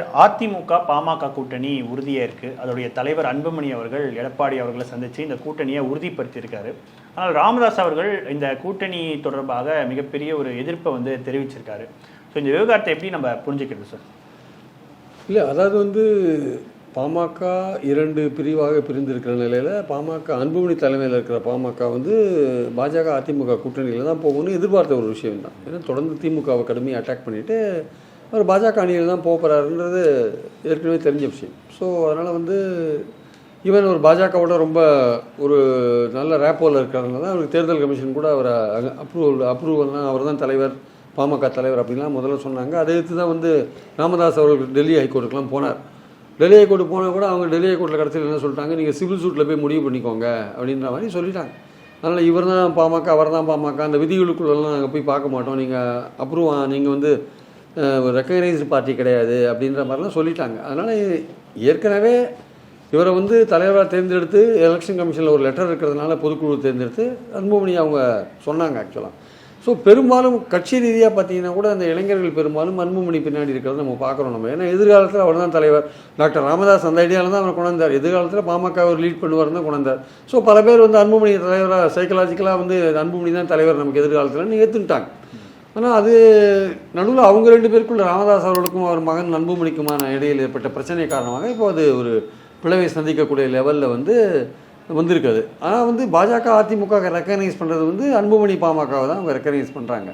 அதிமுக பாமக கூட்டணி உறுதியாக இருக்குது. அதோடைய தலைவர் அன்புமணி அவர்கள் எடப்பாடி அவர்களை சந்தித்து இந்த கூட்டணியை உறுதிப்படுத்தியிருக்காரு. ஆனால் ராமதாஸ் அவர்கள் இந்த கூட்டணி தொடர்பாக மிகப்பெரிய ஒரு எதிர்ப்பை தெரிவிச்சிருக்காரு. ஸோ இந்த விவகாரத்தை எப்படி நம்ம புரிஞ்சுக்கிறது சார்? இல்லை, அதாவது பாமக 2 பிரிவாக பிரிந்திருக்கிற நிலையில் பாமக அன்புமணி தலைமையில் இருக்கிற பாமக பாஜக அதிமுக கூட்டணியில் தான் போகணும்னு எதிர்பார்த்த ஒரு விஷயம் தான். ஏன்னா தொடர்ந்து திமுகவை கடுமையாக அட்டாக் பண்ணிவிட்டு அவர் பாஜக அணியில் தான் போகிறாருன்றது ஏற்கனவே தெரிஞ்ச விஷயம். ஸோ அதனால் இவன் ஒரு பாஜகவோட ரொம்ப ஒரு நல்ல ரேப்போவில் இருக்கிறதுனால தான் அவருக்கு தேர்தல் கமிஷன் கூட அவரை அப்ரூவல்னால் அவர் தான் தலைவர், பாமக தலைவர் அப்படின்லாம் முதல்ல சொன்னாங்க. அதை எடுத்து தான் ராமதாஸ் அவர்கள் டெல்லி ஹைகோர்ட்டுக்கெலாம் போனார். டெல்லி ஹைகோர்ட்டு போனால் கூட அவங்க டெல்லி ஹைகோர்ட்டில் கடைசியில் என்ன சொல்லிட்டாங்க, நீங்கள் சிவில் சூட்டில் போய் முடிவு பண்ணிக்கோங்க அப்படின்ற மாதிரி சொல்லிட்டாங்க. அதனால் இவர் தான் பாமக, அவர் தான் பாமக, அந்த விதிகளுக்குள்ளெல்லாம் நாங்கள் போய் பார்க்க மாட்டோம், நீங்கள் நீங்கள் ரெக்கக்னைஸ்டு பார்ட்டி கிடையாது அப்படின்ற மாதிரிலாம் சொல்லிட்டாங்க. அதனால் ஏற்கனவே இவரை தலைவராக தேர்ந்தெடுத்து எலெக்ஷன் கமிஷனில் ஒரு லெட்டர் இருக்கிறதுனால பொதுக்குழு தேர்ந்தெடுத்து அன்புமணி அவங்க சொன்னாங்க ஆக்சுவலாக. ஸோ பெரும்பாலும் கட்சி ரீதியாக பார்த்தீங்கன்னா கூட அந்த இளைஞர்கள் பெரும்பாலும் அன்புமணி பின்னாடி இருக்கிறத நம்ம பார்க்குறோம். நம்ம ஏன்னா எதிர்காலத்தில் அவர் தான் தலைவர். டாக்டர் ராமதாஸ் அந்த ஐடியாவில் தான் அவர் கொண்டாந்தார். எதிர்காலத்தில் பாமக அவர் லீட் பண்ணுவார்னு தான் கொண்டாந்தார். ஸோ பல பேர் அன்புமணி தலைவராக சைக்கலாஜிக்கலாக அன்புமணி தான் தலைவர் நமக்கு எதிர்காலத்தில் ஏற்றுட்டாங்க. ஆனால் அது நடுவில் அவங்க 2 பேருக்குள்ள ராமதாஸ் அவர்களுக்கும் அவர் மகன் அன்புமணிக்குமான இடையில் ஏற்பட்ட பிரச்சனை காரணமாக இப்போ அது ஒரு பிளவை சந்திக்கக்கூடிய லெவலில் வந்திருக்குது. ஆனால் பாஜக அதிமுக ரெக்கக்னைஸ் பண்ணுறது அன்புமணி பாமகவை தான் அவங்க ரெக்கக்னைஸ் பண்ணுறாங்க.